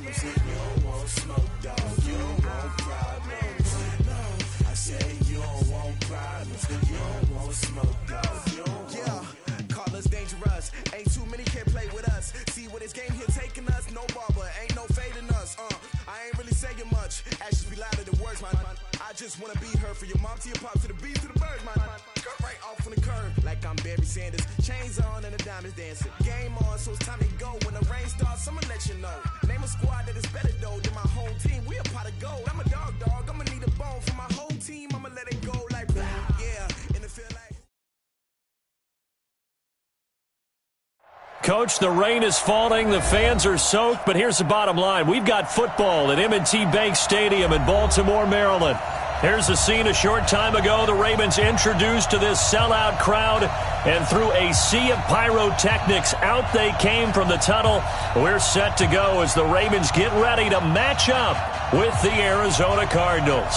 problems. You don't want smoke, dog. You don't want problems. No, I say you don't want problems. You don't want smoke, dog. You don't want. Call us dangerous. Ain't too many can play with us. See what this game here taking us. No barber, ain't no fading us. I ain't really saying much. Actions be louder than words, man. I just wanna be heard, for your mom to your pop to the beat to the birds, man. Cut right off on the curb like I'm Barry Sanders. Chains on and the diamonds dancing. Game on, so it's time to go. When the rain starts, I'ma let you know. Name a squad that is better though than my home team. We a pot of gold. I'm a dog. I'ma need a bone for my whole team. I'ma let it go like blah. Yeah, and it feel like. Coach, the rain is falling, the fans are soaked, but here's the bottom line. We've got football at M&T Bank Stadium in Baltimore, Maryland. Here's the scene a short time ago. The Ravens introduced to this sellout crowd, and through a sea of pyrotechnics, out they came from the tunnel. We're set to go as the Ravens get ready to match up with the Arizona Cardinals.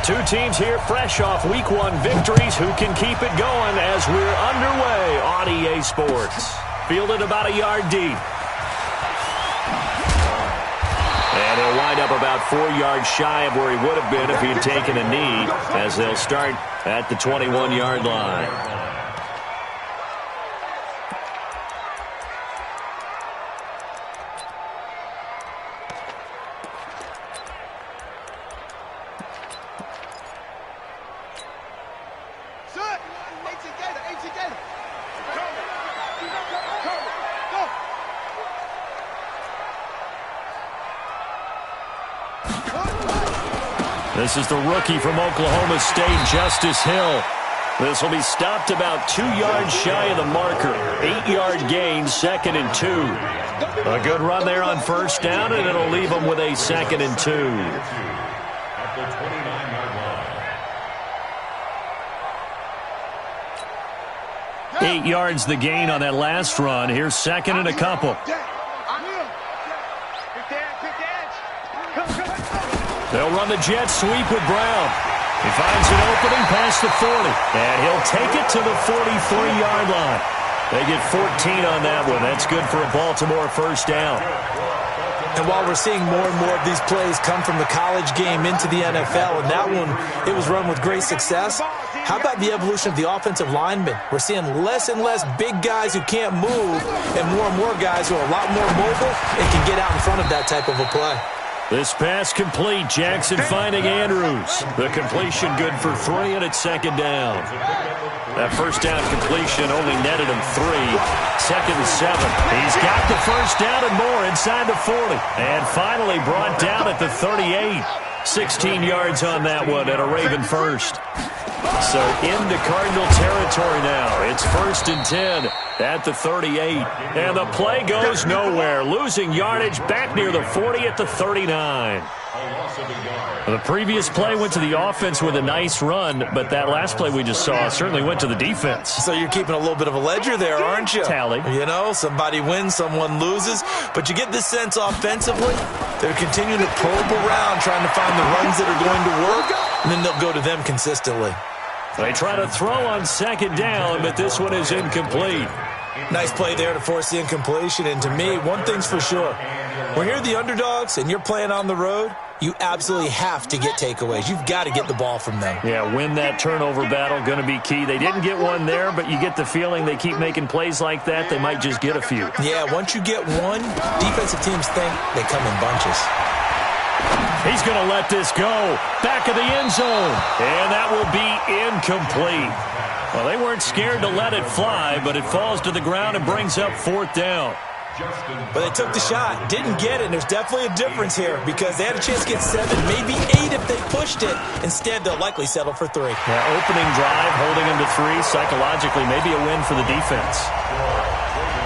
Two teams here fresh off Week 1 victories. Who can keep it going as we're underway on EA Sports? Fielded about a yard deep. And he'll wind up about 4 yards shy of where he would have been if he had taken a knee, as they'll start at the 21-yard line. This is the rookie from Oklahoma State, Justice Hill. This will be stopped about 2 yards shy of the marker. 8-yard gain, 2nd and 2. A good run there on first down, and it'll leave them with a 2nd and 2. At the 29-yard line. 8 yards the gain on that last run. Here's 2nd and a couple. They'll run the jet sweep with Brown. He finds an opening past the 40, and he'll take it to the 43-yard line. They get 14 on that one. That's good for a Baltimore first down. And while we're seeing more and more of these plays come from the college game into the NFL, and that one, it was run with great success, how about the evolution of the offensive linemen? We're seeing less and less big guys who can't move and more guys who are a lot more mobile and can get out in front of that type of a play. This pass complete. Jackson finding Andrews. The completion good for 3, and it's 2nd down. That first down completion only netted him 3. 2nd and 7. He's got the first down and more inside the 40. And finally brought down at the 38. 16 yards on that one and a Raven first. So into Cardinal territory now. It's 1st and 10 at the 38. And the play goes nowhere. Losing yardage back near the 40 at the 39. The previous play went to the offense with a nice run, but that last play we just saw certainly went to the defense. So you're keeping a little bit of a ledger there, aren't you? Tally. You know, somebody wins, someone loses. But you get this sense offensively, they're continuing to probe around, trying to find the runs that are going to work, and then they'll go to them consistently. They try to throw on 2nd down, but this one is incomplete. Nice play there to force the incompletion. And to me, one thing's for sure. When you're the underdogs and you're playing on the road, you absolutely have to get takeaways. You've got to get the ball from them. Yeah, win that turnover battle, going to be key. They didn't get one there, but you get the feeling they keep making plays like that, they might just get a few. Yeah, once you get one, defensive teams think they come in bunches. He's going to let this go. Back of the end zone. And that will be incomplete. Well, they weren't scared to let it fly, but it falls to the ground and brings up 4th down. But they took the shot, didn't get it, and there's definitely a difference here because they had a chance to get 7, maybe 8 if they pushed it. Instead, they'll likely settle for 3. Yeah, opening drive, holding them to 3, psychologically, maybe a win for the defense.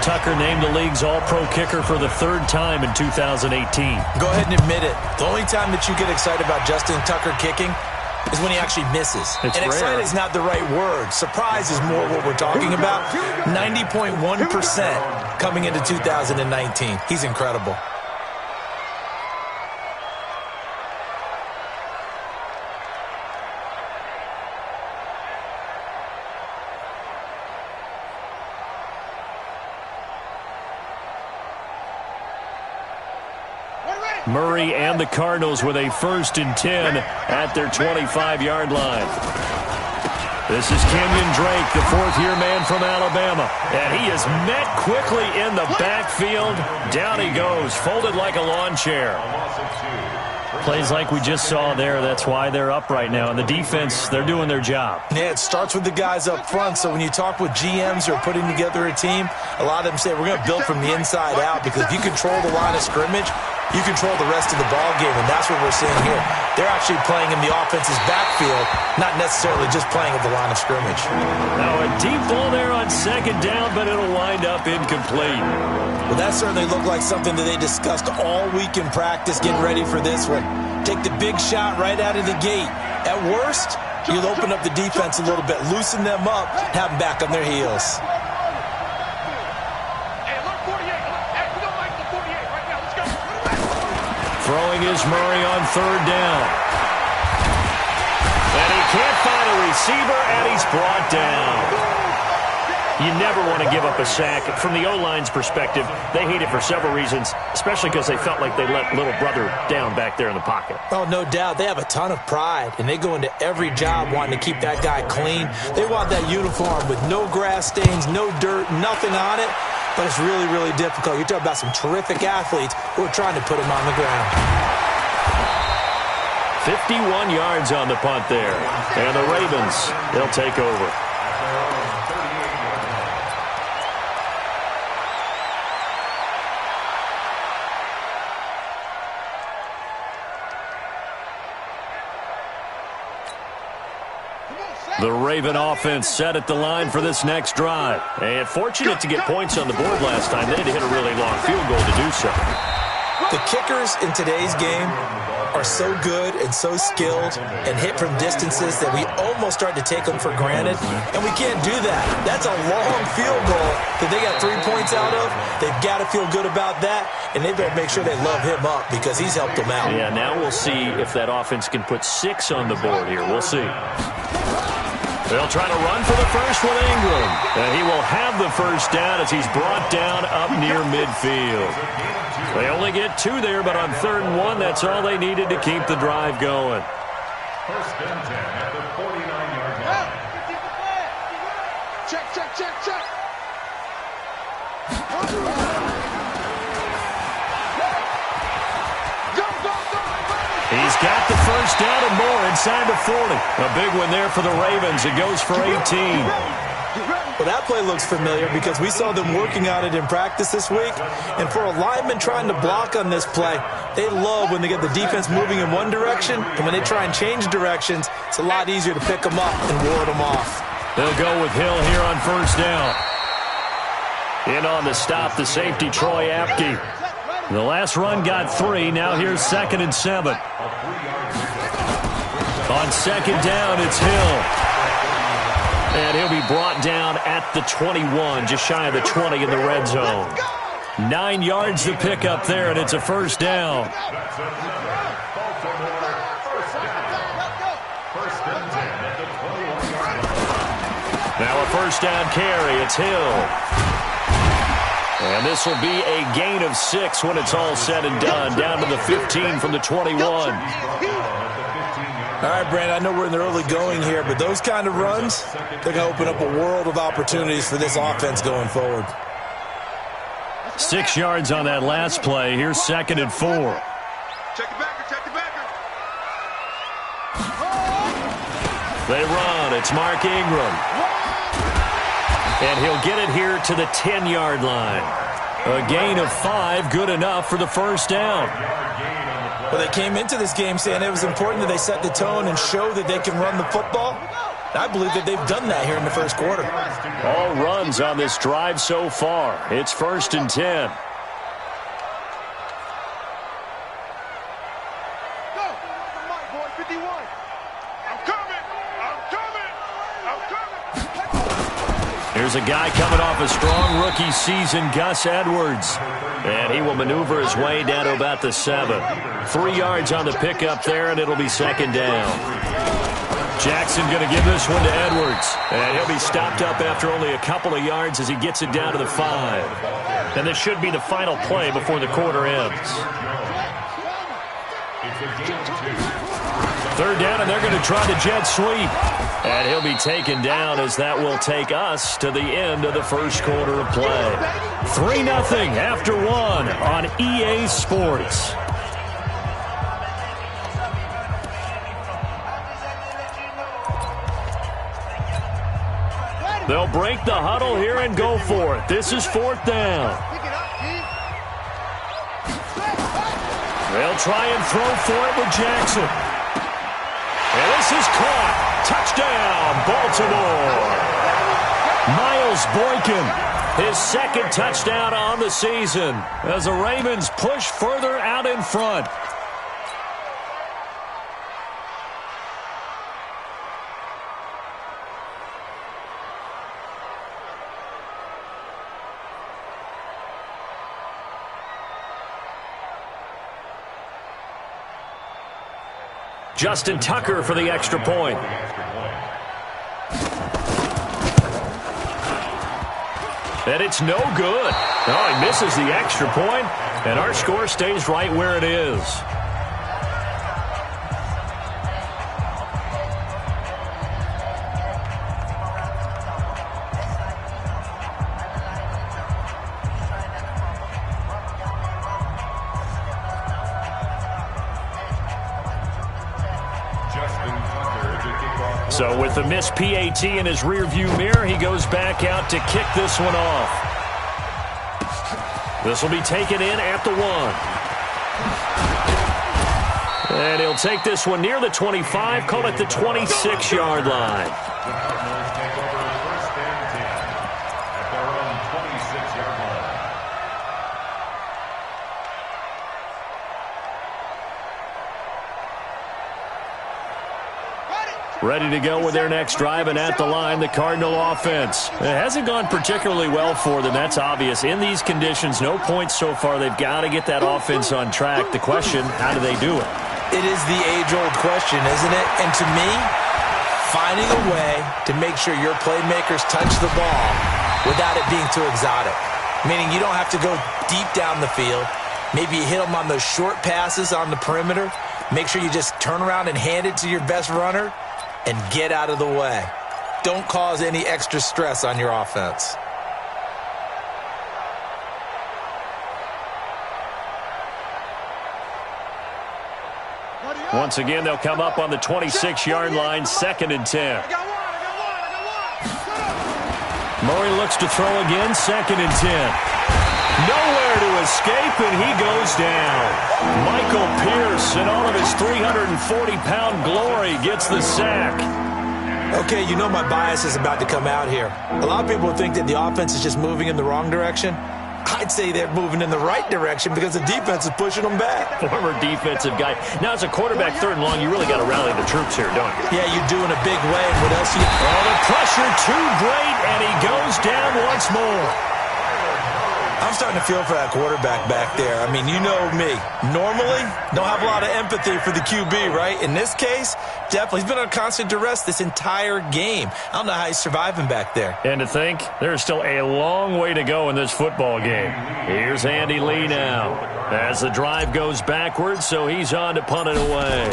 Tucker named the league's all-pro kicker for the 3rd time in 2018. Go ahead and admit it. The only time that you get excited about Justin Tucker kicking is when he actually misses. It's and rare. excited is not the right word. Surprise is more what we're talking about. 90.1% coming into 2019. He's incredible. Murray and the Cardinals with a 1st and 10 at their 25-yard line. This is Kenyon Drake, the 4th-year man from Alabama. And he is met quickly in the backfield. Down he goes, folded like a lawn chair. Plays like we just saw there. That's why they're up right now. And the defense, they're doing their job. Yeah, it starts with the guys up front. So when you talk with GMs who are putting together a team, a lot of them say we're going to build from the inside out, because if you control the line of scrimmage, you control the rest of the ball game, and that's what we're seeing here. They're actually playing in the offense's backfield, not necessarily just playing at the line of scrimmage. Now a deep ball there on 2nd down, but it'll wind up incomplete. Well, that certainly looked like something that they discussed all week in practice, getting ready for this one. Take the big shot right out of the gate. At worst, you'll open up the defense a little bit, loosen them up, have them back on their heels. Throwing is Murray on 3rd down. And he can't find a receiver, and he's brought down. You never want to give up a sack. From the O-line's perspective, they hate it for several reasons, especially because they felt like they let little brother down back there in the pocket. Oh, no doubt. They have a ton of pride, and they go into every job wanting to keep that guy clean. They want that uniform with no grass stains, no dirt, nothing on it. But it's really, really difficult. You're talking about some terrific athletes who are trying to put him on the ground. 51 yards on the punt there. And the Ravens, they'll take over. The Raven offense set at the line for this next drive. And fortunate to get points on the board last time. They had to hit a really long field goal to do so. The kickers in today's game are so good and so skilled and hit from distances that we almost start to take them for granted. And we can't do that. That's a long field goal that they got 3 points out of. They've got to feel good about that. And they better make sure they love him up, because he's helped them out. Yeah, now we'll see if that offense can put 6 on the board here. We'll see. They'll try to run for the first with Ingram. And he will have the 1st down as he's brought down up near midfield. They only get 2 there, but on 3rd and 1, that's all they needed to keep the drive going. 1st and 10 at the 49-yard line. Check. He's got the 1st down and more inside the 40. A big one there for the Ravens. It goes for 18. Well, that play looks familiar because we saw them working on it in practice this week. And for a lineman trying to block on this play, they love when they get the defense moving in one direction. And when they try and change directions, it's a lot easier to pick them up and ward them off. They'll go with Hill here on 1st down. In on the stop, the safety, Troy Apke. The last run got 3. Now here's 2nd and 7. On 2nd down, it's Hill. And he'll be brought down at the 21, just shy of the 20 in the red zone. 9 yards to pick up there, and it's a 1st down. Now a 1st down carry. It's Hill. And this will be a gain of 6 when it's all said and done. Down to the 15 from the 21. All right, Brandon, I know we're in the early going here, but those kind of runs, they're going to open up a world of opportunities for this offense going forward. 6 yards on that last play. Here's 2nd and 4. Check it backer. They run. It's Mark Ingram. And he'll get it here to the 10-yard line. A gain of 5, good enough for the 1st down. Well, they came into this game saying it was important that they set the tone and show that they can run the football. I believe that they've done that here in the 1st quarter. All runs on this drive so far. It's 1st and 10. Here's a guy coming off a strong rookie season, Gus Edwards. And he will maneuver his way down to about the 7. 3 yards on the pickup there, and it'll be 2nd down. Jackson going to give this one to Edwards. And he'll be stopped up after only a couple of yards as he gets it down to the 5. And this should be the final play before the quarter ends. It's a gain of 2. Third down, and they're going to try the jet sweep. And he'll be taken down as that will take us to the end of the first quarter of play. 3-0 after 1 on EA Sports. They'll break the huddle here and go for it. This is 4th down. They'll try and throw for it with Jackson. And this is caught. Touchdown, Baltimore. Miles Boykin, his second touchdown on the season as the Ravens push further out in front. Justin Tucker for the extra point. And it's no good. Oh, he misses the extra point, and our score stays right where it is. So with the missed PAT in his rearview mirror, he goes back out to kick this one off. This will be taken in at the 1. And he'll take this one near the 25, call it the 26-yard line. The Cardinals take over 1st and 10 at their own 26-yard line. Ready to go with their next drive, and at the line, the Cardinal offense. It hasn't gone particularly well for them. That's obvious. In these conditions, no points so far. They've got to get that offense on track. The question, how do they do it? It is the age-old question, isn't it? And to me, finding a way to make sure your playmakers touch the ball without it being too exotic. Meaning you don't have to go deep down the field. Maybe you hit them on those short passes on the perimeter. Make sure you just turn around and hand it to your best runner and get out of the way. Don't cause any extra stress on your offense. Once again, they'll come up on the 26-yard line, 2nd and 10. Murray looks to throw again, 2nd and 10. Nowhere to escape, and he goes down. Michael Pierce, in all of his 340-pound glory, gets the sack. Okay, you know my bias is about to come out here. A lot of people think that the offense is just moving in the wrong direction. I'd say they're moving in the right direction because the defense is pushing them back. Former defensive guy. Now, as a quarterback, 3rd and long, you really got to rally the troops here, don't you? Yeah, you do in a big way. And what else? Oh, the pressure too great, and he goes down once more. I'm starting to feel for that quarterback back there. I mean, you know me. Normally, don't have a lot of empathy for the QB, right? In this case, definitely. He's been on constant duress this entire game. I don't know how he's surviving back there. And to think, there's still a long way to go in this football game. Here's Andy Lee now as the drive goes backwards, so he's on to punt it away.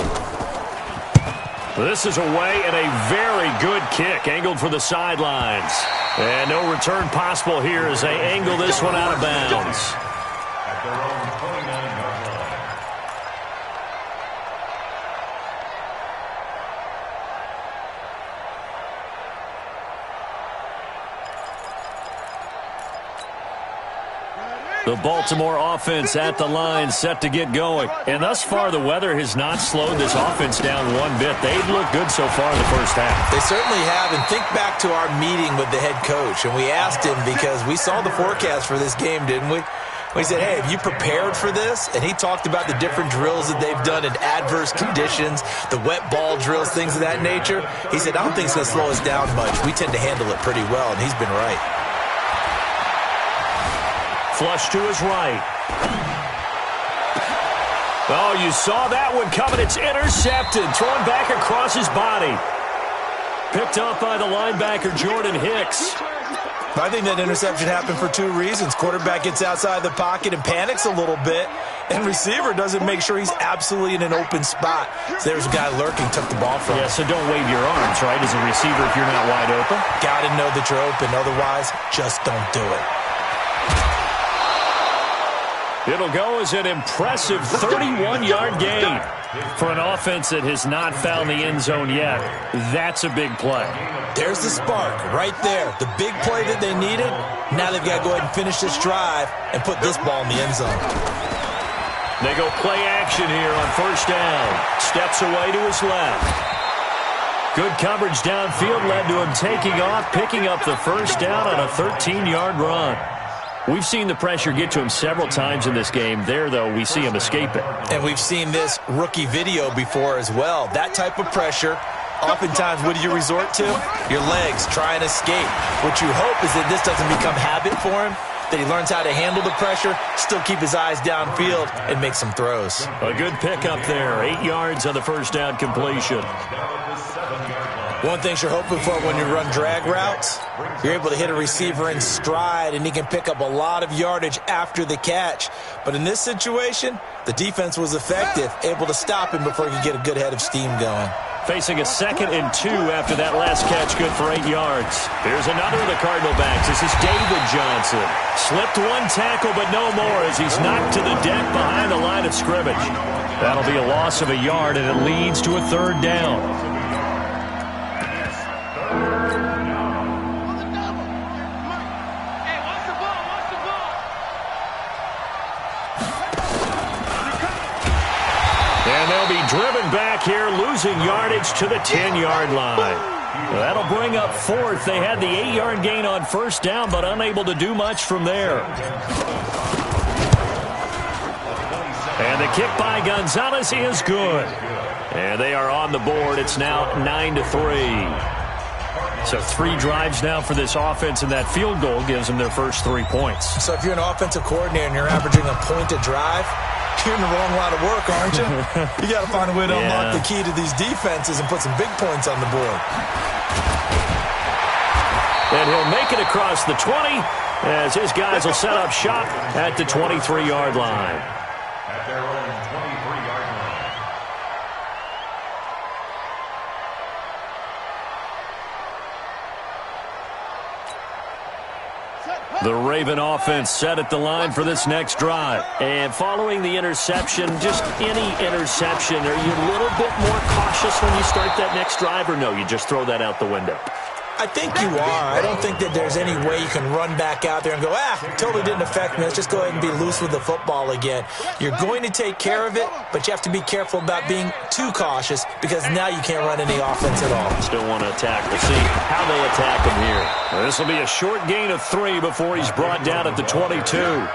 This is away and a very good kick, angled for the sidelines. And no return possible here as they angle this one out of bounds. At their own 29-yard line. The Baltimore offense at the line, set to get going. And thus far, the weather has not slowed this offense down one bit. They've looked good so far in the first half. They certainly have. And think back to our meeting with the head coach. And we asked him because we saw the forecast for this game, didn't we? We said, hey, have you prepared for this? And he talked about the different drills that they've done in adverse conditions, the wet ball drills, things of that nature. He said, I don't think it's going to slow us down much. We tend to handle it pretty well, and he's been right. Flush to his right. Oh, you saw that one coming. It's intercepted. Thrown back across his body. Picked up by the linebacker, Jordan Hicks. I think that interception happened for two reasons. Quarterback gets outside the pocket and panics a little bit, And receiver doesn't make sure he's absolutely in an open spot. So there's a guy lurking, took the ball from him. Yeah, so don't wave your arms, right, as a receiver if you're not wide open. Got to know that you're open. Otherwise, just don't do it. It'll go as an impressive 31-yard gain. For an offense that has not found the end zone yet, that's a big play. There's the spark right there. The big play that they needed. Now they've got to go ahead and finish this drive and put this ball in the end zone. They go play action here on first down. Steps away to his left. Good coverage downfield led to him taking off, picking up the first down on a 13-yard run. We've seen the pressure get to him several times in this game. There, though, we see him escape it. And we've seen this rookie video before as well. That type of pressure, oftentimes, what do you resort to? Your legs, try and escape. What you hope is that this doesn't become habit for him, that he learns how to handle the pressure, still keep his eyes downfield, and make some throws. A good pickup there. 8 yards on the first down completion. One thing you're hoping for when you run drag routes, you're able to hit a receiver in stride, and he can pick up a lot of yardage after the catch. But in this situation, the defense was effective, able to stop him before he could get a good head of steam going. Facing a 2nd and 2 after that last catch, good for 8 yards. Here's another of the Cardinal backs. This is David Johnson. Slipped one tackle, but no more as he's knocked to the deck behind the line of scrimmage. That'll be a loss of a yard, and it leads to a 3rd down. And they'll be driven back here, losing yardage to the 10-yard line. That'll bring up 4th. They had the 8-yard gain on first down, but unable to do much from there. And the kick by Gonzalez is good. And they are on the board. It's now 9-3. So 3 drives now for this offense, and that field goal gives them their first 3 points. So if you're an offensive coordinator and you're averaging a point a drive, you're in the wrong line of work, aren't you? You got to find a way to unlock the key to these defenses and put some big points on the board. And he'll make it across the 20 as his guys will set up shop at the 23-yard line. At their own 23-yard line. The Raven offense set at the line for this next drive. And following the interception, just any interception, are you a little bit more cautious when you start that next drive, or no, you just throw that out the window? I think you are. I don't think that there's any way you can run back out there and go, totally didn't affect me. Let's just go ahead and be loose with the football again. You're going to take care of it, but you have to be careful about being too cautious because now you can't run any offense at all. Still want to attack. We'll see how they attack him here. This will be a short gain of 3 before he's brought down at the 22.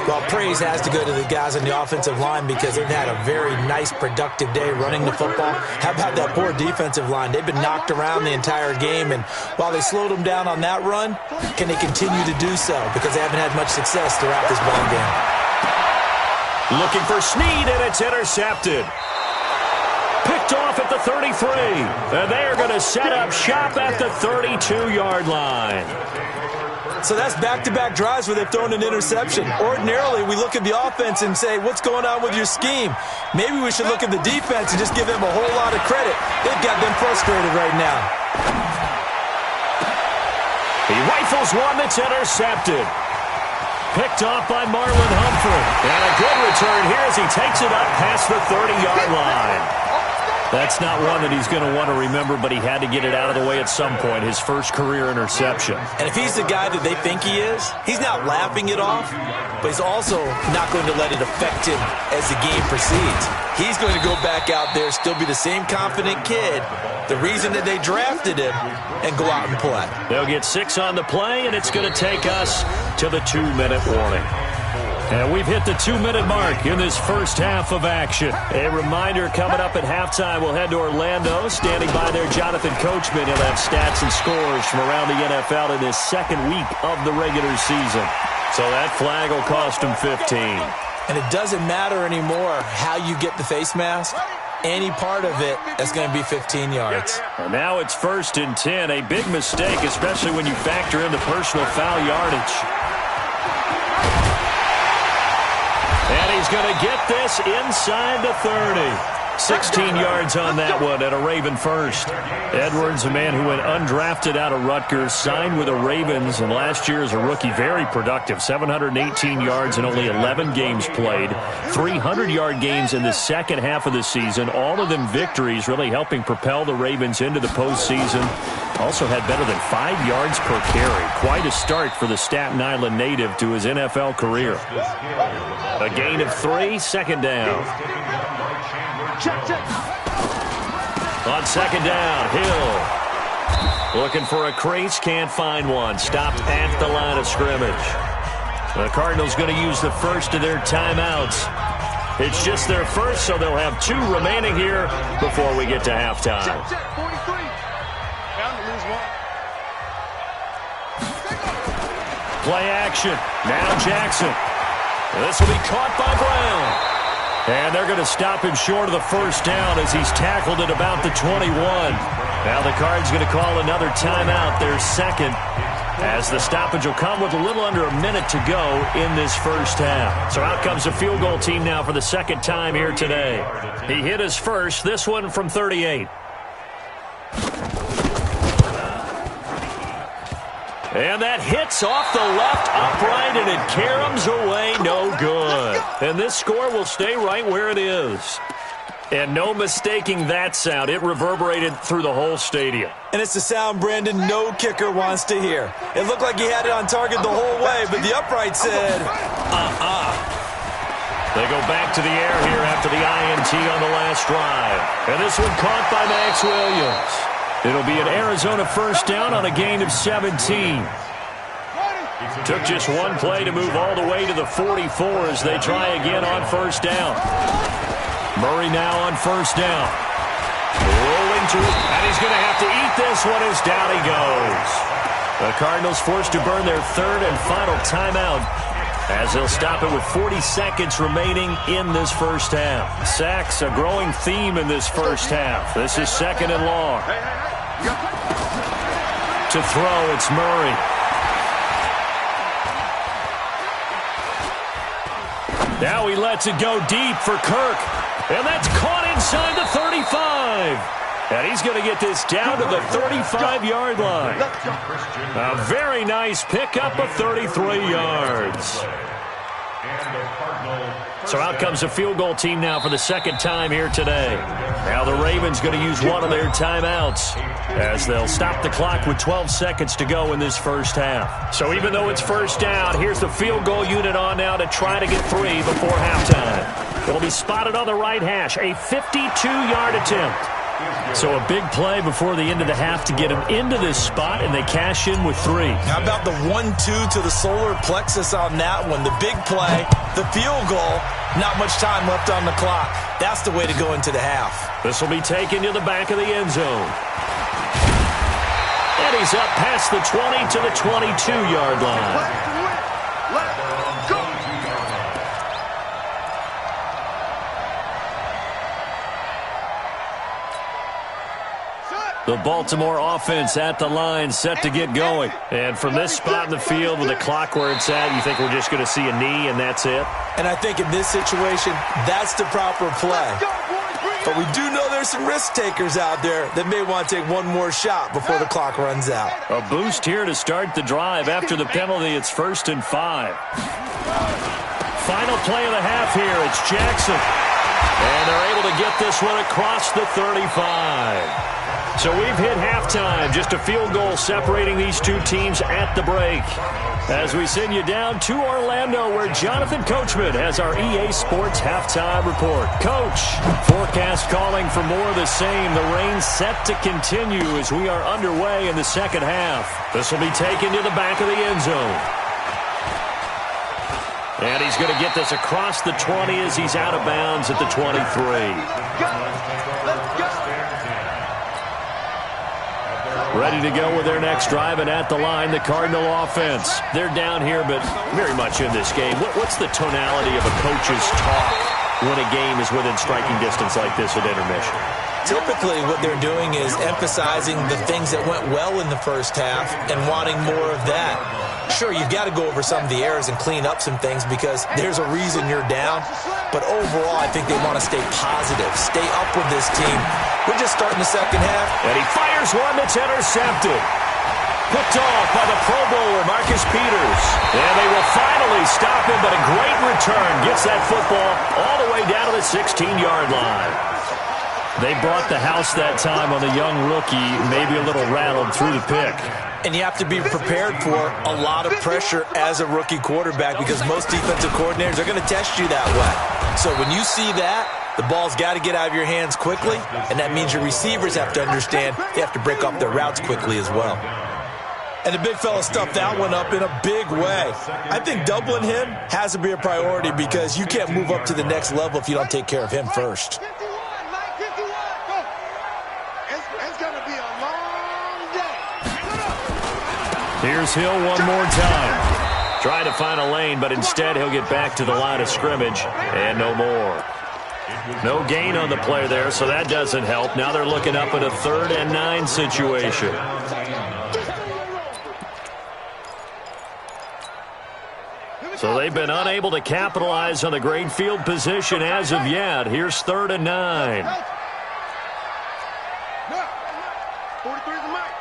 Well, praise has to go to the guys on the offensive line because they've had a very nice, productive day running the football. How about that poor defensive line? They've been knocked around the entire game, and while they slowed them down on that run, can they continue to do so? Because they haven't had much success throughout this ball game. Looking for Snead, and it's intercepted. Picked off at the 33. And they are going to set up shop at the 32-yard line. So that's back-to-back drives where they've thrown an interception. Ordinarily, we look at the offense and say, what's going on with your scheme? Maybe we should look at the defense and just give them a whole lot of credit. They've got them frustrated right now. He rifles one that's intercepted. Picked off by Marlon Humphrey. And a good return here as he takes it up past the 30-yard line. That's not one that he's going to want to remember, but he had to get it out of the way at some point, his first career interception. And if he's the guy that they think he is, he's not laughing it off, but he's also not going to let it affect him as the game proceeds. He's going to go back out there, still be the same confident kid, the reason that they drafted him, and go out and play. They'll get 6 on the play, and it's going to take us to the 2-minute warning. And we've hit the 2-minute mark in this first half of action. A reminder, coming up at halftime, we'll head to Orlando. Standing by there, Jonathan Coachman. He'll have stats and scores from around the NFL in his second week of the regular season. So that flag will cost him 15. And it doesn't matter anymore how you get the face mask. Any part of it, that's going to be 15 yards. And now it's 1st and 10. A big mistake, especially when you factor in the personal foul yardage. And he's going to get this inside the 30. 16 yards on that one and a Raven first. Edwards, a man who went undrafted out of Rutgers, signed with the Ravens, and last year as a rookie, very productive. 718 yards in only 11 games played. 300-yard games in the second half of the season. All of them victories, really helping propel the Ravens into the postseason. Also had better than 5 yards per carry. Quite a start for the Staten Island native to his NFL career. A gain of 3, second down. On second down, Hill. Looking for a crease, can't find one. Stopped at the line of scrimmage. The Cardinals going to use the first of their timeouts. It's just their first, so they'll have 2 remaining here before we get to halftime. Play action. Now Jackson. This will be caught by Brown. And they're going to stop him short of the first down as he's tackled at about the 21. Now the Cards going to call another timeout, their second, as the stoppage will come with a little under a minute to go in this first half. So out comes the field goal team now for the second time here today. He hit his first, this one from 38. And that hits off the left upright, and it caroms away, no good. And this score will stay right where it is. And no mistaking that sound. It reverberated through the whole stadium. And it's the sound, Brandon, no kicker wants to hear. It looked like he had it on target the whole way, but the upright said, They go back to the air here after the INT on the last drive. And this one caught by Max Williams. It'll be an Arizona first down on a gain of 17. Took just one play to move all the way to the 44 as they try again on first down. Murray now on first down. Rolling to it, and he's going to have to eat this one as down he goes. The Cardinals forced to burn their third and final timeout as they'll stop it with 40 seconds remaining in this first half. Sacks, a growing theme in this first half. This is second and long. To throw, it's Murray. Now he lets it go deep for Kirk. And that's caught inside the 35. And he's going to get this down to the 35-yard line. A very nice pickup of 33 yards. So out comes the field goal team now for the second time here today. Now the Ravens going to use one of their timeouts as they'll stop the clock with 12 seconds to go in this first half. So even though it's first down, here's the field goal unit on now to try to get 3 before halftime. It'll be spotted on the right hash, a 52-yard attempt. So a big play before the end of the half to get him into this spot, and they cash in with 3. How about the 1-2 to the solar plexus on that one? The big play, the field goal, not much time left on the clock. That's the way to go into the half. This will be taken to the back of the end zone. And he's up past the 20 to the 22-yard line. The Baltimore offense at the line, set to get going. And from this spot in the field with the clock where it's at, you think we're just going to see a knee and that's it? And I think in this situation, that's the proper play. But we do know there's some risk takers out there that may want to take one more shot before the clock runs out. A boost here to start the drive. After the penalty, it's 1st and 5. Final play of the half here. It's Jackson. And they're able to get this one across the 35. So we've hit halftime. Just a field goal separating these two teams at the break. As we send you down to Orlando, where Jonathan Coachman has our EA Sports halftime report. Coach, forecast calling for more of the same. The rain set to continue as we are underway in the second half. This will be taken to the back of the end zone. And he's going to get this across the 20 as he's out of bounds at the 23. Ready to go with their next drive, and at the line, the Cardinal offense. They're down here, but very much in this game. What's the tonality of a coach's talk when a game is within striking distance like this at intermission? Typically, what they're doing is emphasizing the things that went well in the first half and wanting more of that. Sure, you've got to go over some of the errors and clean up some things because there's a reason you're down. But overall, I think they want to stay positive, stay up with this team. We're just starting the second half. And he fires one that's intercepted. Picked off by the Pro Bowler, Marcus Peters. And they will finally stop him, but a great return gets that football all the way down to the 16-yard line. They brought the house that time on the young rookie, maybe a little rattled through the pick. And you have to be prepared for a lot of pressure as a rookie quarterback because most defensive coordinators are going to test you that way. So when you see that, the ball's got to get out of your hands quickly, and that means your receivers have to understand they have to break off their routes quickly as well. And the big fella stuffed that one up in a big way. I think doubling him has to be a priority because you can't move up to the next level if you don't take care of him first. Here's Hill one more time. Trying to find a lane, but instead he'll get back to the line of scrimmage and no more. No gain on the play there, so that doesn't help. Now they're looking up at a 3rd and 9 situation. So they've been unable to capitalize on the great field position as of yet. Here's 3rd and 9. 43's the mic.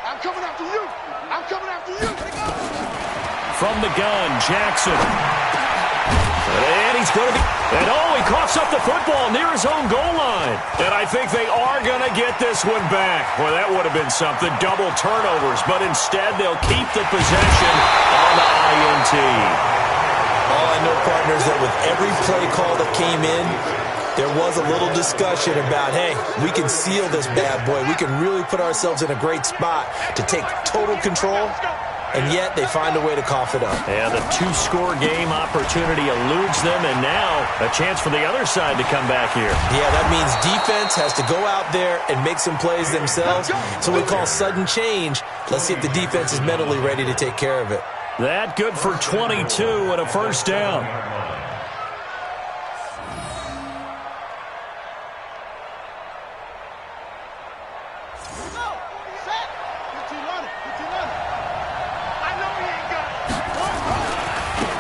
I'm coming after you. I'm coming after you. From the gun, Jackson. And he's going to be... And he coughs up the football near his own goal line. And I think they are going to get this one back. Well, that would have been something. Double turnovers. But instead, they'll keep the possession on the INT. All I know, partners, that with every play call that came in, there was a little discussion about, hey, we can seal this bad boy. We can really put ourselves in a great spot to take total control, and yet they find a way to cough it up. And the 2-score game opportunity eludes them, and now a chance for the other side to come back here. Yeah, that means defense has to go out there and make some plays themselves. So we call sudden change. Let's see if the defense is mentally ready to take care of it. That good for 22 and a first down.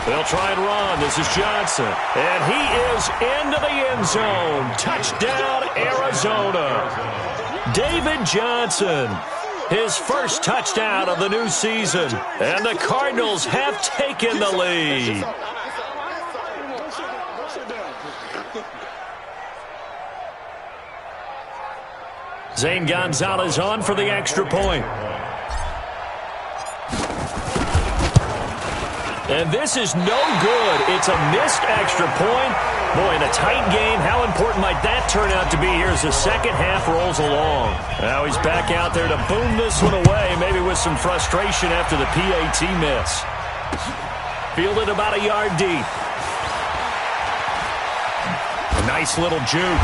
They'll try and run. This is Johnson. And he is into the end zone. Touchdown, Arizona. David Johnson. His first touchdown of the new season. And the Cardinals have taken the lead. Zane Gonzalez on for the extra point. And this is no good. It's a missed extra point. Boy, in a tight game, how important might that turn out to be here as the second half rolls along? Now he's back out there to boom this one away, maybe with some frustration after the PAT miss. Fielded about a yard deep. A nice little juke.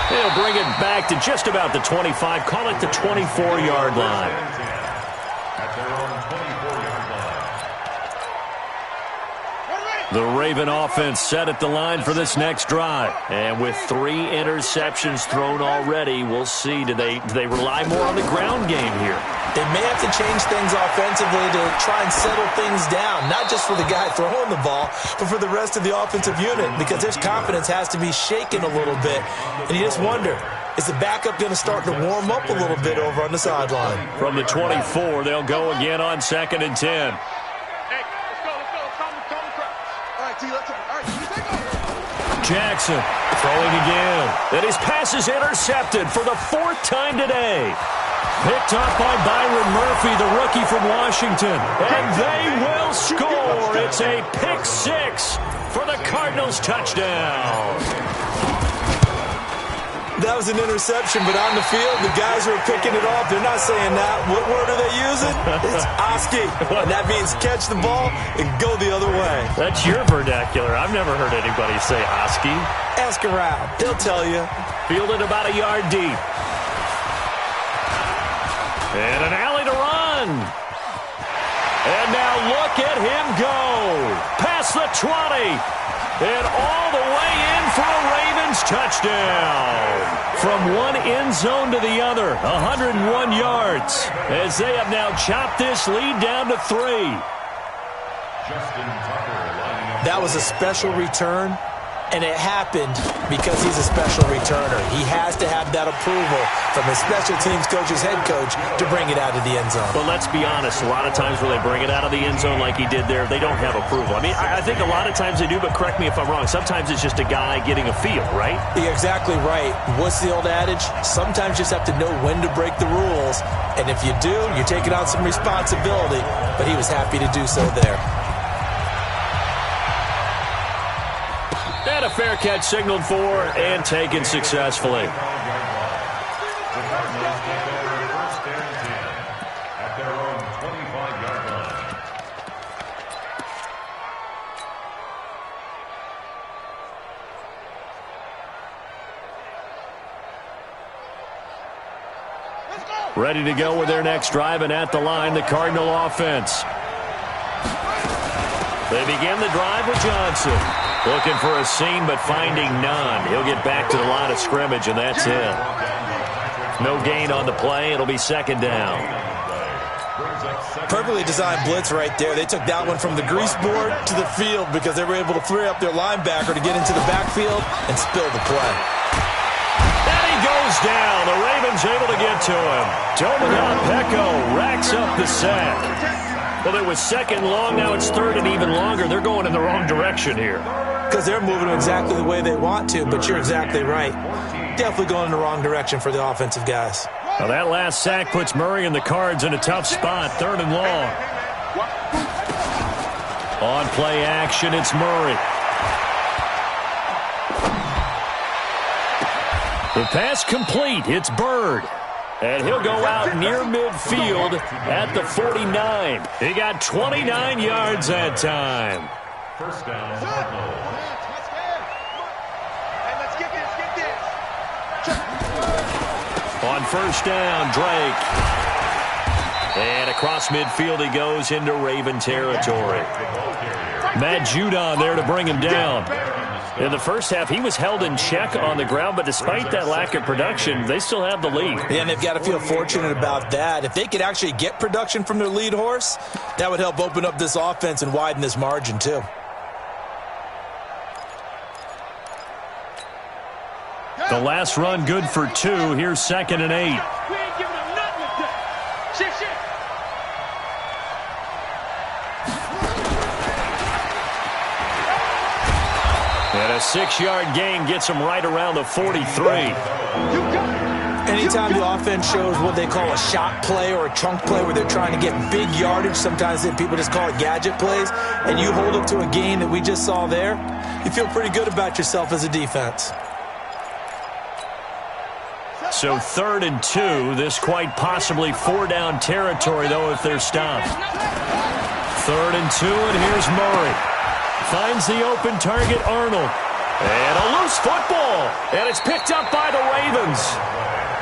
He'll bring it back to just about the 25. Call it the 24-yard line. The Raven offense set at the line for this next drive. And with 3 interceptions thrown already, we'll see. Do they rely more on the ground game here? They may have to change things offensively to try and settle things down, not just for the guy throwing the ball, but for the rest of the offensive unit, because their confidence has to be shaken a little bit. And you just wonder, is the backup going to start to warm up a little bit over on the sideline? From the 24, they'll go again on 2nd and 10. Jackson throwing again. And his pass is intercepted for the 4th time today. Picked up by Byron Murphy, the rookie from Washington. And they will score. It's a pick 6 for the Cardinals touchdown. That was an interception, but on the field, the guys who are picking it off, they're not saying that. What word are they using? It's Oski. And that means catch the ball and go the other way. That's your vernacular. I've never heard anybody say Oski. Ask around. They'll tell you. Fielded about a yard deep. And an alley to run. And now look at him go. Past the 20. And all the way in for a Ravens touchdown. From one end zone to the other, 101 yards. As they have now chopped this lead down to 3. That was a special return, and it happened because he's a special returner. He has to have that approval from his special teams coach's head coach to bring it out of the end zone. But let's be honest, a lot of times when they bring it out of the end zone like he did there, they don't have approval. I mean, I think a lot of times they do, but correct me if I'm wrong. Sometimes it's just a guy getting a feel, right? You're exactly right. What's the old adage? Sometimes you just have to know when to break the rules, and if you do, you're taking on some responsibility, but he was happy to do so there. And a fair catch signaled for and taken successfully. Ready to go with their next drive, and at the line, the Cardinal offense. They begin the drive with Johnson. Looking for a seam, but finding none. He'll get back to the line of scrimmage, and that's it. No gain on the play. It'll be second down. Perfectly designed blitz right there. They took that one from the grease board to the field because they were able to free up their linebacker to get into the backfield and spill the play. And he goes down. The Ravens able to get to him. Pecco racks up the sack. Well, it was second long. Now it's third and even longer. They're going in the wrong direction here. Because they're moving exactly the way they want to, but you're exactly right. Definitely going in the wrong direction for the offensive guys. Now that last sack puts Murray and the Cards in a tough spot, third and long. On play action, it's Murray. The pass complete. It's Bird. And he'll go out near midfield at the 49. He got 29 yards that time. First down, On first down, Drake. And across midfield he goes into Raven territory. Matt Judon there to bring him down. In the first half, he was held in check on the ground, but despite that lack of production, they still have the lead. Yeah, and they've got to feel fortunate about that. If they could actually get production from their lead horse, that would help open up this offense and widen this margin, too. The last run good for 2. Here's second and 8. We ain't giving them nothing with that. Shit. And a 6-yard gain gets him right around the 43. Anytime the offense shows what they call a shot play or a chunk play where they're trying to get big yardage, sometimes people just call it gadget plays, and you hold up to a gain that we just saw there, you feel pretty good about yourself as a defense. So 3rd and 2. This quite possibly 4-down territory, though, if they're stopped. 3rd and 2, and here's Murray. Finds the open target, Arnold. And a loose football. And it's picked up by the Ravens.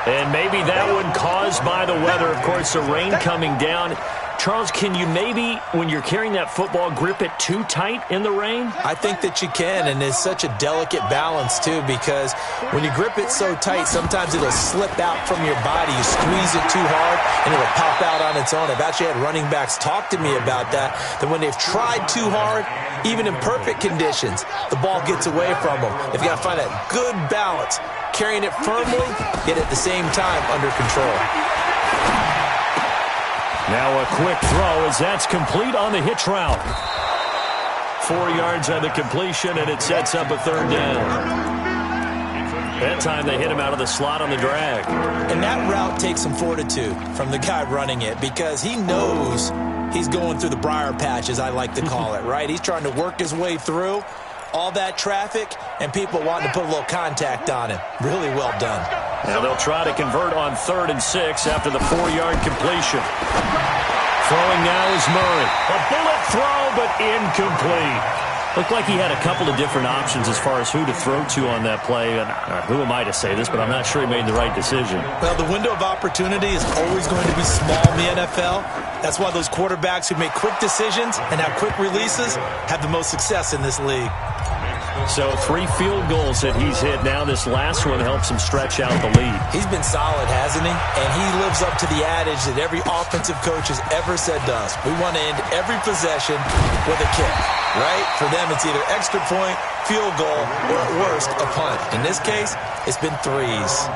And maybe that one caused by the weather. Of course, the rain coming down. Charles, can you maybe, when you're carrying that football, grip it too tight in the rain? I think that you can, and it's such a delicate balance, too, because when you grip it so tight, sometimes it'll slip out from your body. You squeeze it too hard, and it'll pop out on its own. I've actually had running backs talk to me about that when they've tried too hard, even in perfect conditions, the ball gets away from them. They've got to find that good balance, carrying it firmly, yet at the same time under control. Now a quick throw as that's complete on the hitch route. 4 yards on the completion, and it sets up a 3rd down. That time they hit him out of the slot on the drag. And that route takes some fortitude from the guy running it because he knows he's going through the briar patch, as I like to call it, right? He's trying to work his way through all that traffic and people wanting to put a little contact on him. Really well done. Now they'll try to convert on 3rd and 6 after the 4-yard completion. Throwing now is Murray. A bullet throw, but incomplete. Looked like he had a couple of different options as far as who to throw to on that play. And who am I to say this, but I'm not sure he made the right decision. Well, the window of opportunity is always going to be small in the NFL. That's why those quarterbacks who make quick decisions and have quick releases have the most success in this league. So 3 field goals that he's hit. Now this last one helps him stretch out the lead. He's been solid, hasn't he? And he lives up to the adage that every offensive coach has ever said to us. We want to end every possession with a kick, right? For them, it's either extra point, field goal, or at worst, a punt. In this case, it's been 3s.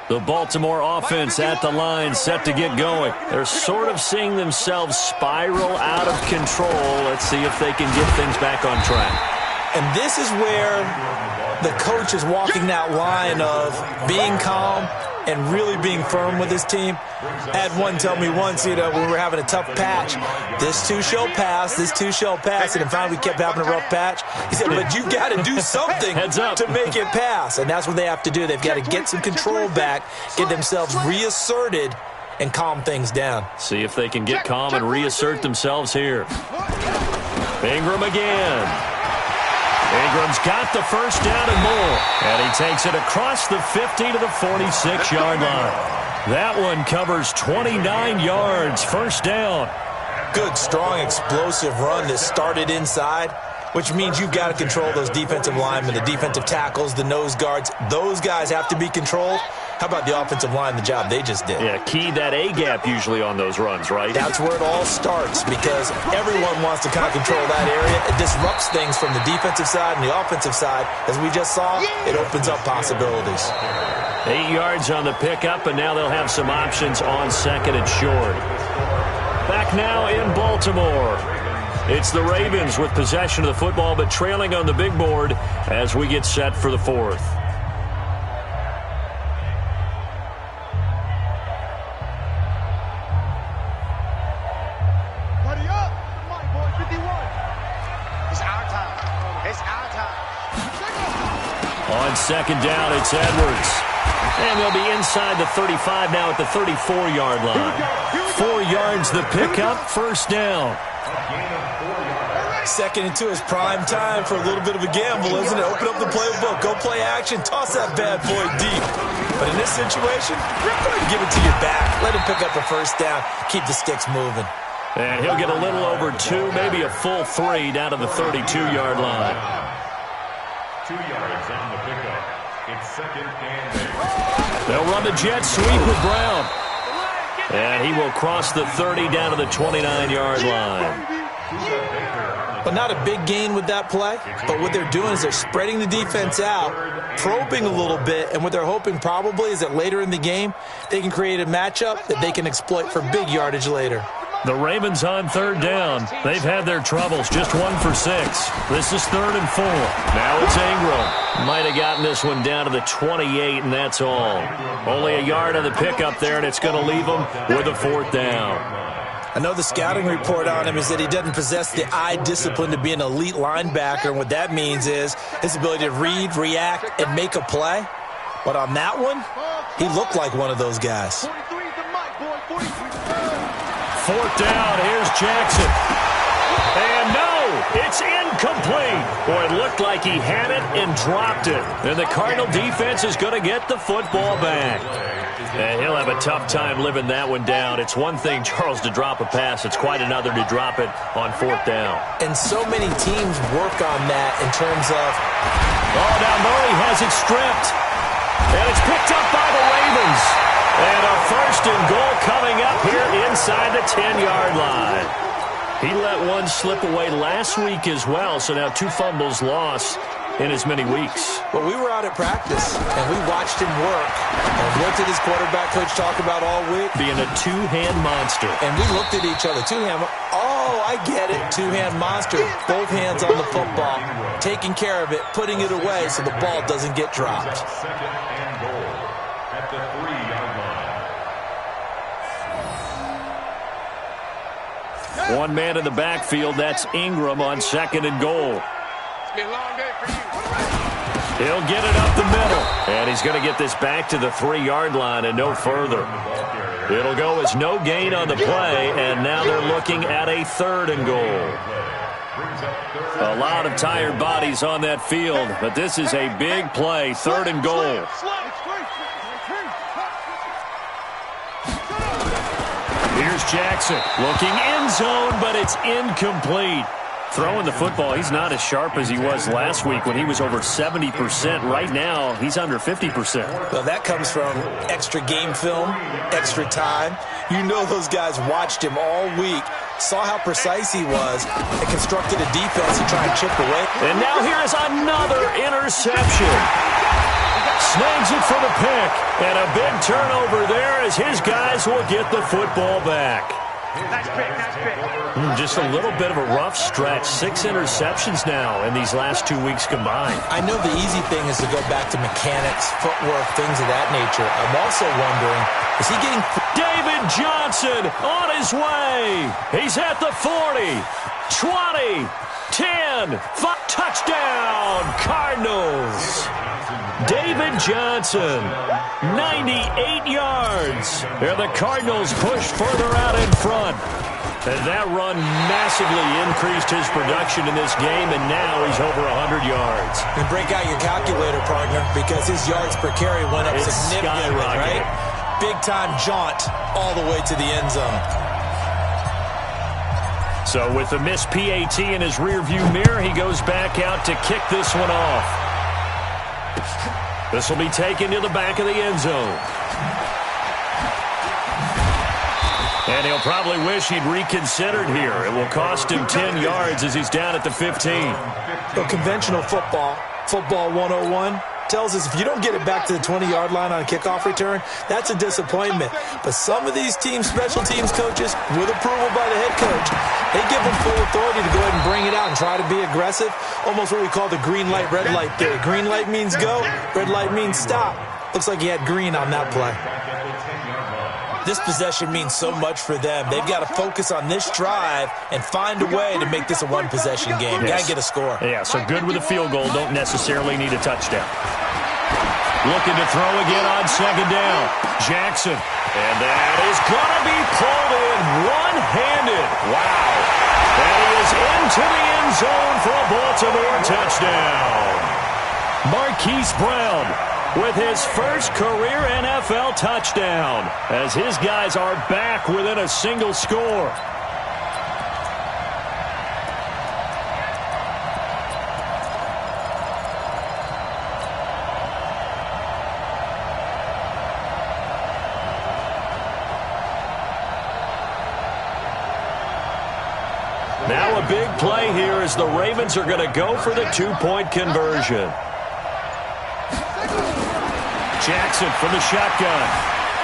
The Baltimore offense at the line, set to get going. They're sort of seeing themselves spiral out of control. Let's see if they can get things back on track. And this is where the coach is walking that line of being calm and really being firm with his team. I had one tell me once, when we were having a tough patch, this too shall pass, this too shall pass. And finally we kept having a rough patch. He said, but you've got to do something to make it pass. And that's what they have to do. They've got to get some control back, get themselves reasserted, and calm things down. See if they can get calm and reassert themselves here. Ingram again. Ingram's got the first down and more. And he takes it across the 50 to the 46-yard line. That one covers 29 yards, first down. Good, strong, explosive run that started inside, which means you've got to control those defensive linemen, the defensive tackles, the nose guards. Those guys have to be controlled. How about the offensive line, the job they just did? Yeah, key that A-gap usually on those runs, right? That's where it all starts because everyone wants to kind of control that area. It disrupts things from the defensive side and the offensive side. As we just saw, it opens up possibilities. 8 yards on the pickup, and now they'll have some options on second and short. Back now in Baltimore. It's the Ravens with possession of the football, but trailing on the big board as we get set for the fourth. On second down, it's Edwards. And they'll be inside the 35 now at the 34-yard line. 4 yards the pickup, first down. Second and 2 is prime time for a little bit of a gamble, isn't it? Open up the playbook, go play action, toss that bad boy deep. But in this situation, go ahead and give it to your back. Let him pick up a first down, keep the sticks moving. And he'll get a little over 2, maybe a full 3 down to the 32-yard line. 2 yards on the pickup. It's second and 8. They'll run the jet sweep with Brown. And he will cross the 30 down to the 29-yard line. Well, not a big gain with that play, but what they're doing is they're spreading the defense out, probing a little bit, and what they're hoping probably is that later in the game, they can create a matchup that they can exploit for big yardage later. The Ravens on third down. They've had their troubles, just 1 for 6. This is 3rd and 4. Now it's Ingram. Might have gotten this one down to the 28, and that's all. Only a yard on the pickup there, and it's going to leave them with a 4th down. I know the scouting report on him is that he doesn't possess the eye discipline to be an elite linebacker, and what that means is his ability to read, react, and make a play. But on that one, he looked like one of those guys. 4th down, here's Jackson. And no, it's incomplete. Boy, it looked like he had it and dropped it. And the Cardinal defense is going to get the football back. And he'll have a tough time living that one down. It's one thing, Charles, to drop a pass. It's quite another to drop it on 4th down. And so many teams work on that in terms of... Oh, now Murray has it stripped. And it's picked up by the Ravens. And a 1st and goal coming up here inside the 10-yard line. He let one slip away last week as well, so now 2 fumbles lost in as many weeks. Well, we were out at practice, and we watched him work. And what did his quarterback coach talk about all week? Being a 2-hand monster. And we looked at each other. 2-hand. Oh, I get it. 2-hand monster. Both hands on the football. Taking care of it, putting it away so the ball doesn't get dropped. Second and goal at the 3-yard line. One man in the backfield. That's Ingram on 2nd and goal. It's been a long day for you. He'll get it up the middle. And he's going to get this back to the 3-yard line and no further. It'll go as no gain on the play, and now they're looking at a 3rd and goal. A lot of tired bodies on that field, but this is a big play, 3rd and goal. Here's Jackson looking end zone, but it's incomplete. Throwing the football, he's not as sharp as he was last week when he was over 70%. Right now, he's under 50%. Well, that comes from extra game film, extra time. You know those guys watched him all week, saw how precise he was, and constructed a defense to try and chip away. And now here is another interception. Snags it for the pick, and a big turnover there as his guys will get the football back. Just a little bit of a rough stretch. 6 interceptions now in these last 2 weeks combined. I know the easy thing is to go back to mechanics, footwork, things of that nature. I'm also wondering, is he getting... David Johnson on his way. He's at the 40, 20, 10, 5, touchdown, Cardinals. David Johnson, 98 yards. And the Cardinals push further out in front. And that run massively increased his production in this game, and now he's over 100 yards. And break out your calculator, partner, because his yards per carry went up significantly, right? Big-time jaunt all the way to the end zone. So with the missed PAT in his rearview mirror, he goes back out to kick this one off. This will be taken to the back of the end zone. And he'll probably wish he'd reconsidered here. It will cost him 10 yards as he's down at the 15. So conventional football 101, tells us if you don't get it back to the 20-yard line on a kickoff return, that's a disappointment. But some of these teams, special teams coaches, with approval by the head coach, they give them full authority to go ahead and bring it out and try to be aggressive. Almost what we call the green light, red light theory. Green light means go, red light means stop. Looks like he had green on that play. This possession means so much for them. They've got to focus on this drive and find a way to make this a one-possession game. Got to get a score. Yeah, so good with a field goal. Don't necessarily need a touchdown. Looking to throw again on 2nd down. Jackson. And that is going to be pulled in one-handed. Wow. And he is into the end zone for a Baltimore touchdown. Marquise Brown with his first career NFL touchdown as his guys are back within a single score. Now a big play here as the Ravens are going to go for the 2-point conversion. Jackson from the shotgun.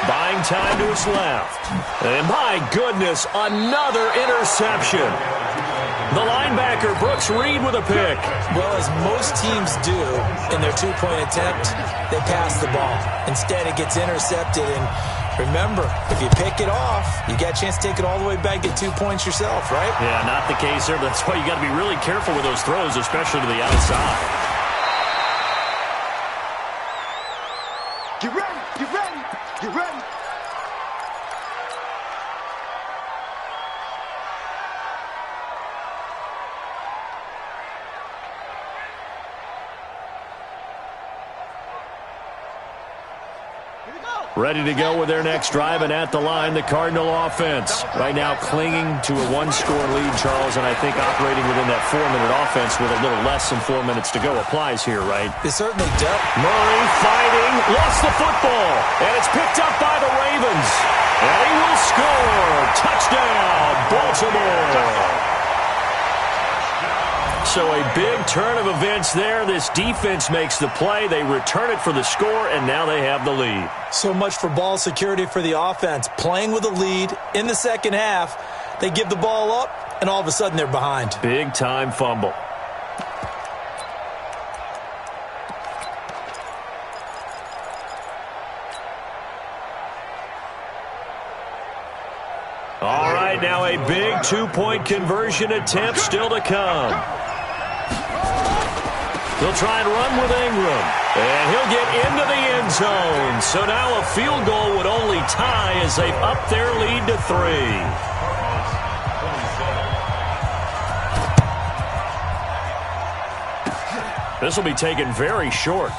Buying time to his left. And my goodness, another interception. The linebacker, Brooks Reed, with a pick. Well, as most teams do in their 2-point attempt, they pass the ball. Instead, it gets intercepted. And remember, if you pick it off, you got a chance to take it all the way back, get 2 points yourself, right? Yeah, not the case there. But that's why you got to be really careful with those throws, especially to the outside. Get ready, get ready, get ready. Ready to go with their next drive, and at the line, the Cardinal offense. Right now clinging to a 1-score lead, Charles, and I think operating within that 4-minute offense with a little less than 4 minutes to go applies here, right? It certainly does. Murray fighting, lost the football, and it's picked up by the Ravens. And he will score. Touchdown, Baltimore. So a big turn of events there. This defense makes the play. They return it for the score, and now they have the lead. So much for ball security for the offense. Playing with a lead in the second half, they give the ball up, and all of a sudden they're behind. Big-time fumble. All right, now a big 2-point conversion attempt still to come. He'll try and run with Ingram. And he'll get into the end zone. So now a field goal would only tie as they've upped their lead to 3. This will be taken very short.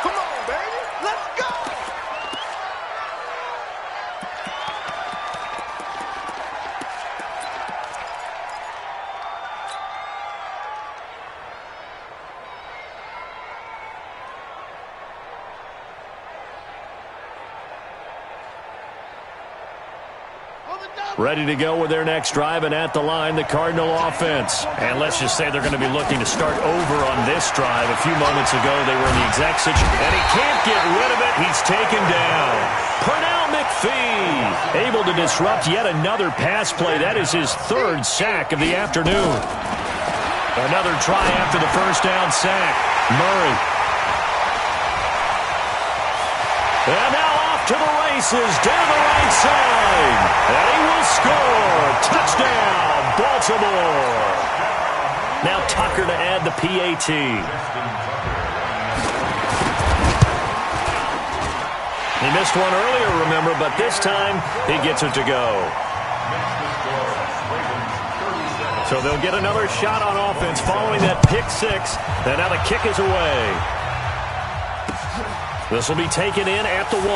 Come on, baby. Let's go. Ready to go with their next drive, and at the line, the Cardinal offense. And let's just say they're going to be looking to start over on this drive. A few moments ago, they were in the exact situation, and he can't get rid of it. He's taken down. Pernell McPhee able to disrupt yet another pass play. That is his third sack of the afternoon. Another try after the first down sack. Murray. And now off to the races, down the right side. And he will score. Touchdown, Baltimore. Now Tucker to add the PAT. He missed one earlier, remember, but this time he gets it to go. So they'll get another shot on offense following that pick six. And now the kick is away. This will be taken in at the 1.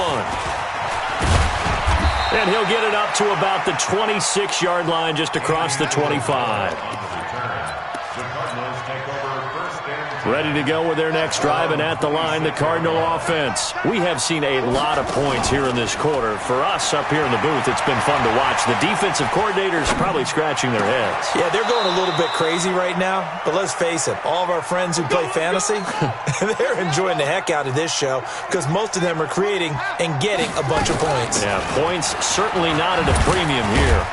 And he'll get it up to about the 26-yard line, just across the 25. Ready to go with their next drive, and at the line, the Cardinal offense. We have seen a lot of points here in this quarter. For us up here in the booth, it's been fun to watch. The defensive coordinators probably scratching their heads. Yeah, they're going a little bit crazy right now, but let's face it, all of our friends who play fantasy, they're enjoying the heck out of this show because most of them are creating and getting a bunch of points. Yeah, points certainly not at a premium here.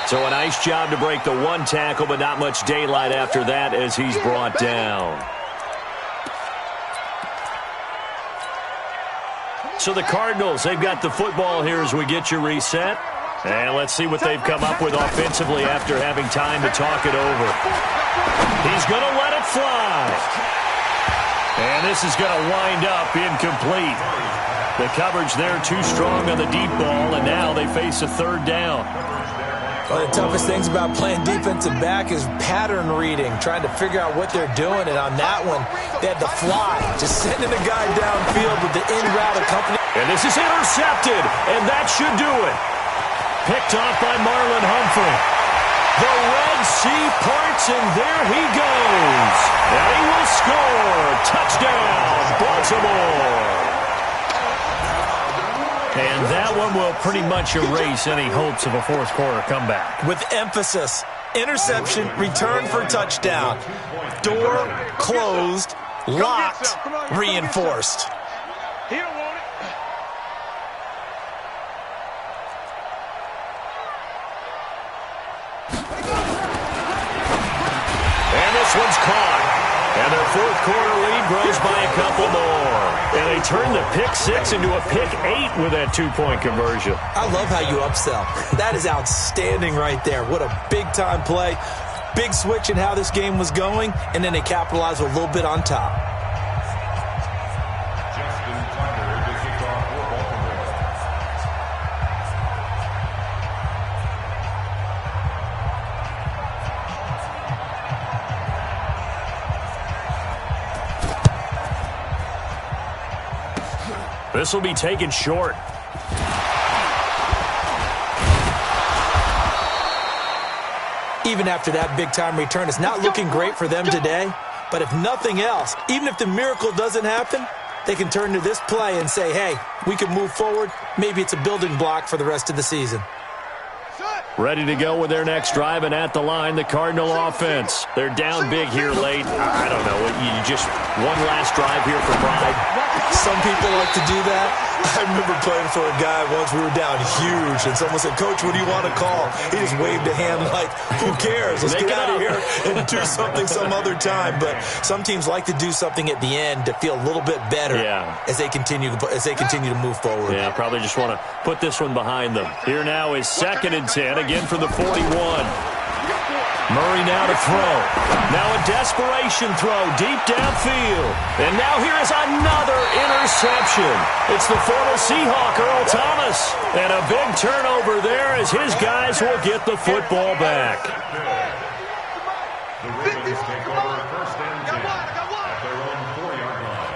So a nice job to break the one tackle, but not much daylight after that as he's brought down. So the Cardinals, they've got the football here as we get you reset. And let's see what they've come up with offensively after having time to talk it over. He's going to let it fly. And this is going to wind up incomplete. The coverage there too strong on the deep ball, and now they face a third down. One of the toughest things about playing defensive back is pattern reading, trying to figure out what they're doing. And on that one, they had the fly, just sending a guy downfield with the in-route accompanying. And this is intercepted, and that should do it. Picked off by Marlon Humphrey. The Red Sea parts, and there he goes. And he will score. Touchdown, Baltimore. And that one will pretty much erase any hopes of a fourth quarter comeback. With emphasis, interception, return for touchdown. Door closed, locked, reinforced. He don't want it. And this one's caught. And their fourth quarter lead grows by a couple more. And they turn the pick six into a pick 8 with that two-point conversion. I love how you upsell. That is outstanding right there. What a big-time play. Big switch in how this game was going, and then they capitalized with a little bit on top. This will be taken short. Even after that big-time return, it's not looking great for them today. But if nothing else, even if the miracle doesn't happen, they can turn to this play and say, hey, we can move forward. Maybe it's a building block for the rest of the season. Ready to go with their next drive, and at the line, the Cardinal offense. They're down big here late. I don't know. You just one last drive here for pride. Some people like to do that. I remember playing for a guy once. We were down huge, and someone said, Coach, what do you want to call? He just waved a hand like, who cares? Let's get out of here and do something some other time. But some teams like to do something at the end to feel a little bit better as they continue to move forward. Yeah, probably just want to put this one behind them. Here now is 2nd and 10, again from the 41. Murray now to throw. Now a desperation throw deep downfield. And now here is another interception. It's the former Seahawk, Earl Thomas. And a big turnover there as his guys will get the football back. The Ravens take over first and 10 at their own 4-yard line.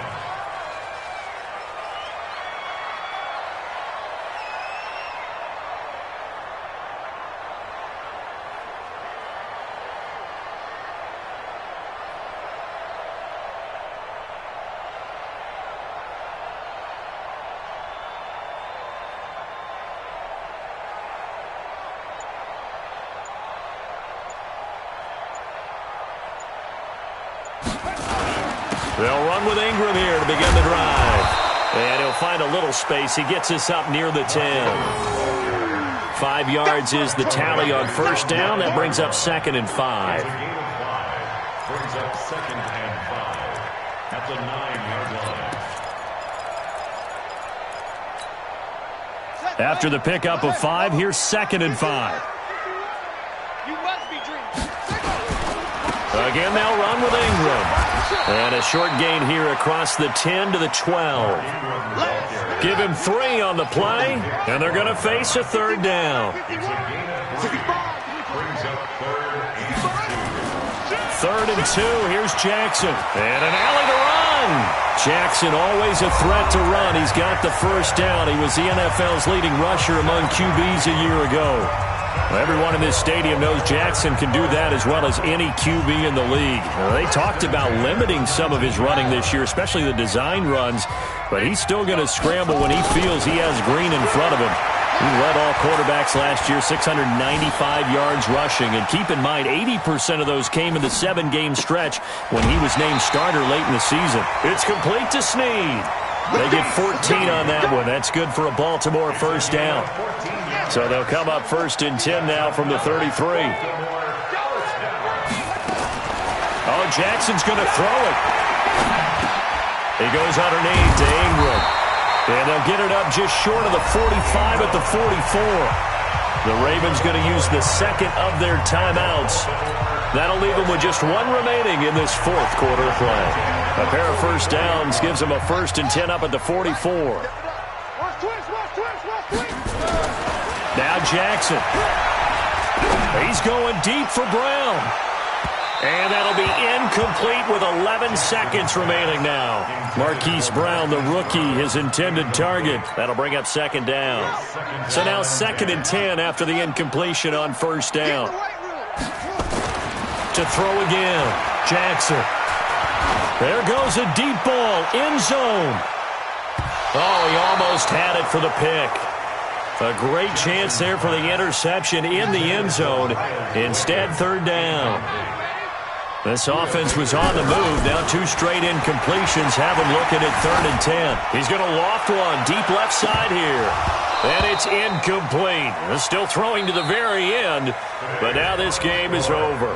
They'll run with Ingram here to begin the drive. And he'll find a little space. He gets us up near the 10. 5 yards is the tally on first down. That brings up 2nd and 5. Gain of 5 brings up 2nd and 5 at the 9-yard line. After the pickup of 5, here's 2nd and 5. You must be dreaming. Again, they'll run with Ingram. And a short gain here across the 10 to the 12. Give him 3 on the play, and they're going to face a 3rd down. It's a gain of 3. Brings up 3rd and 2. 3rd and 2, here's Jackson. And an alley to run. Jackson always a threat to run. He's got the first down. He was the NFL's leading rusher among QBs a year ago. Everyone in this stadium knows Jackson can do that as well as any QB in the league. They talked about limiting some of his running this year, especially the design runs, but he's still going to scramble when he feels he has green in front of him. He led all quarterbacks last year, 695 yards rushing, and keep in mind 80% of those came in the 7-game stretch when he was named starter late in the season. It's complete to Snead. They get 14 on that one. That's good for a Baltimore first down. So they'll come up 1st and 10 now from the 33. Oh, Jackson's going to throw it. He goes underneath to Ingram. And they'll get it up just short of the 45 at the 44. The Ravens going to use the 2nd of their timeouts. That'll leave them with just 1 remaining in this 4th quarter play. A pair of first downs gives them a 1st and 10 up at the 44. Now Jackson. He's going deep for Brown. And that'll be incomplete with 11 seconds remaining now. Marquise Brown, the rookie, his intended target. That'll bring up 2nd down. So now 2nd and 10 after the incompletion on first down. To throw again, Jackson. There goes a deep ball, end zone. Oh, he almost had it for the pick. A great chance there for the interception in the end zone. Instead, 3rd down. This offense was on the move. Now 2 straight incompletions have him looking at 3rd and 10. He's going to loft one deep left side here. And it's incomplete. They're still throwing to the very end. But now this game is over.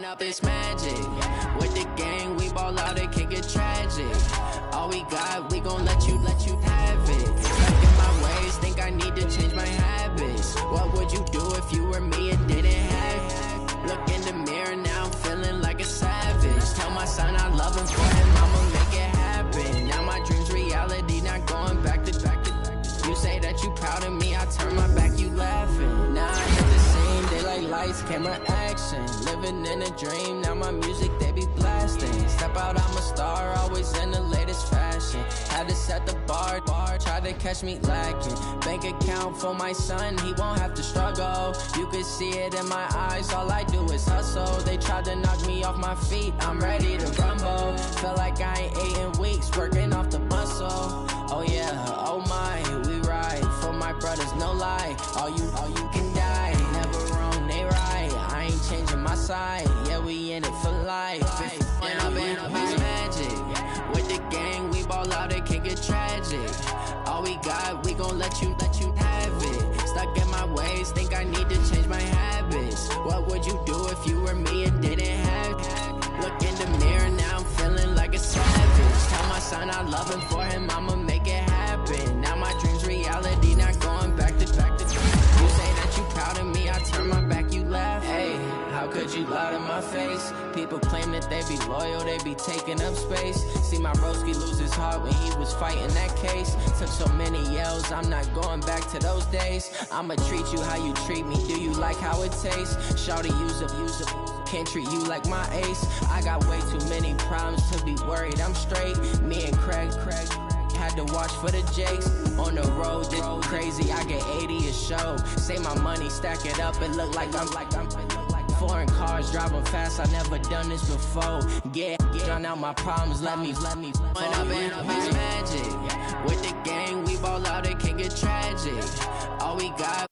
Up this magic with the gang, we ball out, it can get tragic. All we got, we gon' let you have it. Stuck in my ways, think I need to change my habits. What would you do if you were me and didn't have it? Look in the mirror, now I'm feeling like a savage. Tell my son I love him for him, I'ma make it happen. Now my dreams reality, not going back to back. You say that you proud of me, I turn my back, you laughing. Now I hit the scene, they like lights, camera, action. Living in a dream, now my music, they be blasting. Step out, I'm a star, always in the latest fashion. Had to set the bar, try to catch me lacking. Bank account for my son, he won't have to struggle. You can see it in my eyes, all I do is hustle. They tried to knock me off my feet, I'm ready to rumble. Feel like I ain't ate in weeks, working off the muscle. Oh yeah, oh my, we ride for my brothers, no lie. All you can die, never wrong, they right. I ain't changing my side, yeah, we in it for life. When I've been up this magic, with the gang, we ball out, it can get tragic. All we got, we gon' let you have it. Stuck in my ways, think I need to change my habits. What would you do if you were me and didn't have? Look in the mirror, now I'm feeling like a savage. Tell my son I love him, for him I'ma make it happen. Now my dream's reality, not going back to. You say that you proud of me, I turn my back, you laugh. Hey, how could you lie to my face? People claim that they be loyal, they be taking up space. See my broski lose his heart when he was fighting that case. Took so many yells, I'm not going back to those days. I'ma treat you how you treat me, do you like how it tastes? Shawty, use up, can't treat you like my ace. I got way too many problems to be worried, I'm straight. Me and Craig had to watch for the Jakes. On the road, this crazy, I get 80 a show. Say my money, stack it up, it look like I'm foreign cars, driving fast, I never done this before. Drown out my problems, let me When up and up is magic. With the gang, we ball out, it can get tragic. All we got